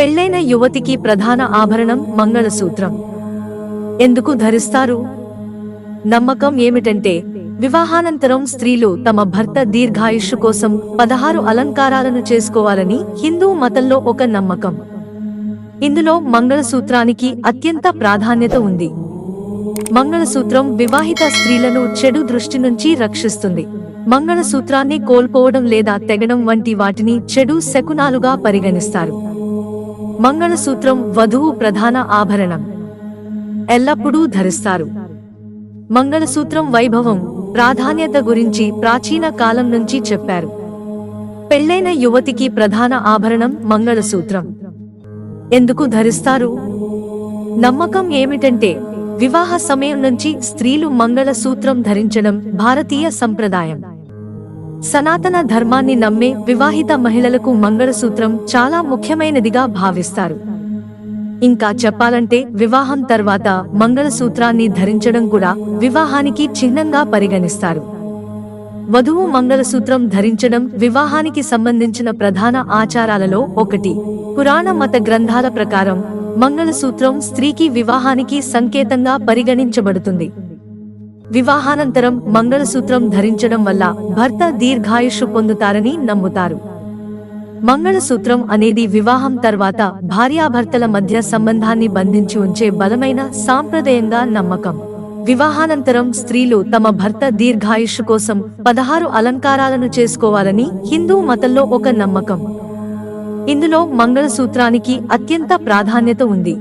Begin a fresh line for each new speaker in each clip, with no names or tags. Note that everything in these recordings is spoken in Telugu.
పెళ్లైన యువతికి ప్రధాన ఆభరణం మంగళసూత్రం. ఎందుకు ధరిస్తారు? నమ్మకం ఏమిటంటే, వివాహానంతరం స్త్రీలు తమ భర్త దీర్ఘాయుష్షు కోసం 16 అలంకారాలను చేసుకోవాలని హిందూ మతంలో ఒక నమ్మకం. ఇందులో మంగళసూత్రానికి అత్యంత ప్రాధాన్యత ఉంది. మంగళసూత్రం వివాహిత స్త్రీలను చెడు దృష్టి నుంచి రక్షిస్తుంది. మంగళసూత్రాన్ని కోల్పోవడం లేదా తెగడం వంటి వాటిని చెడు శకునాలుగా పరిగణిస్తారు. మంగళసూత్రం వధువు ప్రధాన ఆభరణం. ఎల్లప్పుడూ ధరిస్తారు. మంగళసూత్రం వైభవం, ప్రాధాన్యత గురించి ప్రాచీన కాలం నుంచి చెప్పారు. పెళ్లైన యువతికి ప్రధాన ఆభరణం మంగళసూత్రం. ఎందుకు ధరిస్తారు? నమ్మకం ఏమిటంటే, వివాహ సమయం నుంచి స్త్రీలు మంగళసూత్రం ధరించడం భారతీయ సంప్రదాయం. సనాతన ధర్మాన్ని నమ్మే వివాహిత మహిళలకు మంగళసూత్రం చాలా ముఖ్యమైనదిగా భావిస్తారు. ఇంకా చెప్పాలంటే, వివాహం తర్వాత మంగళసూత్రాన్ని ధరించడం కూడా వివాహానికి చిహ్నంగా పరిగణిస్తారు. వధువు మంగళసూత్రం ధరించడం వివాహానికి సంబంధించిన ప్రధాన ఆచారాలలో ఒకటి. పురాణ మత గ్రంథాల ప్రకారం మంగళసూత్రం స్త్రీకి వివాహానికి సంకేతంగా పరిగణించబడుతుంది. వివాహానంతరం మంగళసూత్రం ధరించడం వల్ల భర్త దీర్ఘాయుష్షు పొందుతారని నమ్ముతారు. మంగళసూత్రం అనేది వివాహం తర్వాత భార్యాభర్తల మధ్య సంబంధాన్ని బంధించి ఉంచే బలమైన సాంప్రదాయంగా నమ్మకం. వివాహానంతరం స్త్రీలు తమ భర్త దీర్ఘాయుష్షు కోసం 16 అలంకారాలను చేసుకోవాలని హిందూ మతంలో ఒక నమ్మకం. ఇందులో మంగళసూత్రానికి అత్యంత ప్రాధాన్యత ఉంది.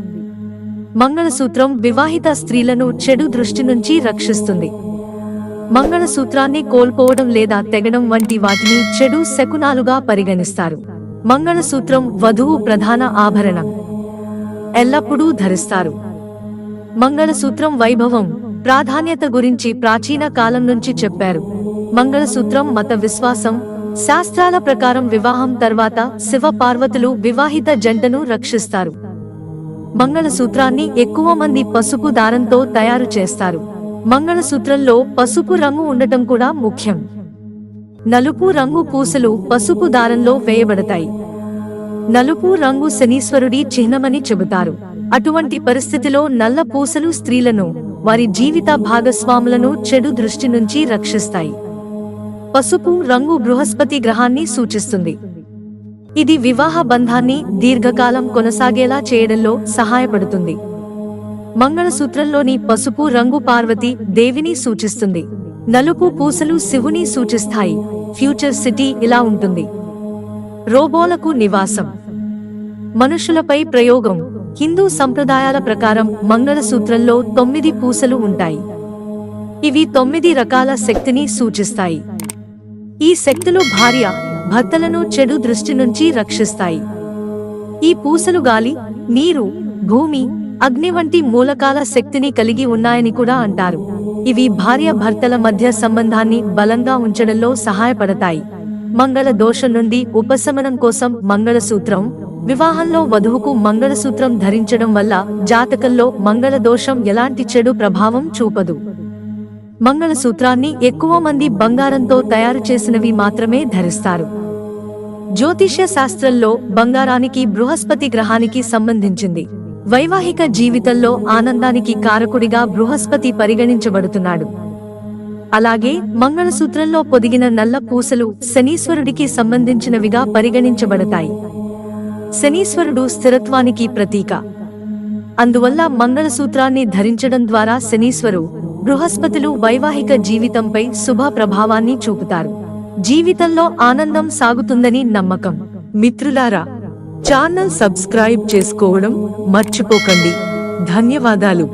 మంగళసూత్రం వివాహిత స్త్రీలను చెడు దృష్టి నుంచి రక్షిస్తుంది. మంగళసూత్రాన్ని కోల్పోవడం లేదా తెగడం వంటి వాటిని చెడు శకునాలుగా పరిగణిస్తారు. మంగళసూత్రం వధువు ప్రధాన ఆభరణం. ఎల్లప్పుడూ ధరిస్తారు. మంగళసూత్రం వైభవం, ప్రాధాన్యత గురించి ప్రాచీన కాలం నుంచి చెప్పారు. మంగళసూత్రం మత విశ్వాసం, శాస్త్రాల ప్రకారం వివాహం తర్వాత శివ పార్వతులు వివాహిత జంటను రక్షిస్తారు. మంగళసూత్రాన్ని ఎక్కువ మంది పసుపు దారంతో తయారు చేస్తారు. మంగళసూత్రంలో పసుపు రంగు ఉండటం కూడా ముఖ్యం. నలుపు రంగు పూసలు పసుపు దారంలో వేయబడతాయి. నలుపు రంగు శనీశ్వరుడి చిహ్నమని చెబుతారు. అటువంటి పరిస్థితిలో నల్ల పూసలు స్త్రీలను, వారి జీవిత భాగస్వాములను చెడు దృష్టి నుంచి రక్షిస్తాయి. పసుపు రంగు బృహస్పతి గ్రహాన్ని సూచిస్తుంది. ఇది వివాహ బంధాన్ని దీర్ఘకాలం కొనసాగేలా చేయడంలో సహాయపడుతుంది. మంగళసూత్రంలోని పసుపు రంగు పార్వతి దేవిని సూచిస్తుంది. నలుపు పూసలు శివుని సూచిస్తాయి. ఫ్యూచర్ సిటీ ఇలా ఉంటుంది. రోబోలకు నివాసం, మనుషులపై ప్రయోగం. హిందూ సంప్రదాయాల ప్రకారం మంగళసూత్రంలో 9 పూసలు ఉంటాయి. ఇవి 9 రకాల శక్తిని సూచిస్తాయి. ఈ శక్తులు భార్య భర్తలను చెడు దృష్టి నుంచి రక్షిస్తాయి. ఈ పూసలు గాలి, నీరు, భూమి, అగ్ని వంటి మూలకాల శక్తిని కలిగి ఉన్నాయని కూడా అంటారు. ఇవి భార్య భర్తల మధ్య సంబంధాన్ని బలంగా ఉంచడంలో సహాయపడతాయి. మంగళ దోషం నుండి ఉపశమనం కోసం మంగళసూత్రం. వివాహంలో వధువుకు మంగళసూత్రం ధరించడం వల్ల జాతకంలో మంగళ దోషం ఎలాంటి చెడు ప్రభావం చూపదు. మంగళసూత్రాన్ని ఎక్కువ మంది బంగారంతో తయారు చేసినవి మాత్రమే ధరిస్తారు. జ్యోతిష్య శాస్త్రంలో బంగారానికి బృహస్పతి గ్రహానికి సంబంధించింది. వైవాహిక జీవితంలో ఆనందానికి కారకుడిగా బృహస్పతి పరిగణించబడుతున్నాడు. అలాగే మంగళసూత్రంలో పొదిగిన నల్ల పూసలు శనీశ్వరుడికి సంబంధించినవిగా పరిగణించబడతాయి. శనీశ్వరుడు స్థిరత్వానికి ప్రతీక. అందువల్ల మంగళసూత్రాన్ని ధరించడం ద్వారా శనీశ్వరు, బృహస్పతులు వైవాహిక జీవితంపై శుభ ప్రభావాన్ని చూపుతారు. జీవితంలో ఆనందం సాగుతుందని నమ్మకం. మిత్రులారా, ఛానల్ సబ్స్క్రైబ్ చేసుకోవడం మర్చిపోకండి. ధన్యవాదాలు.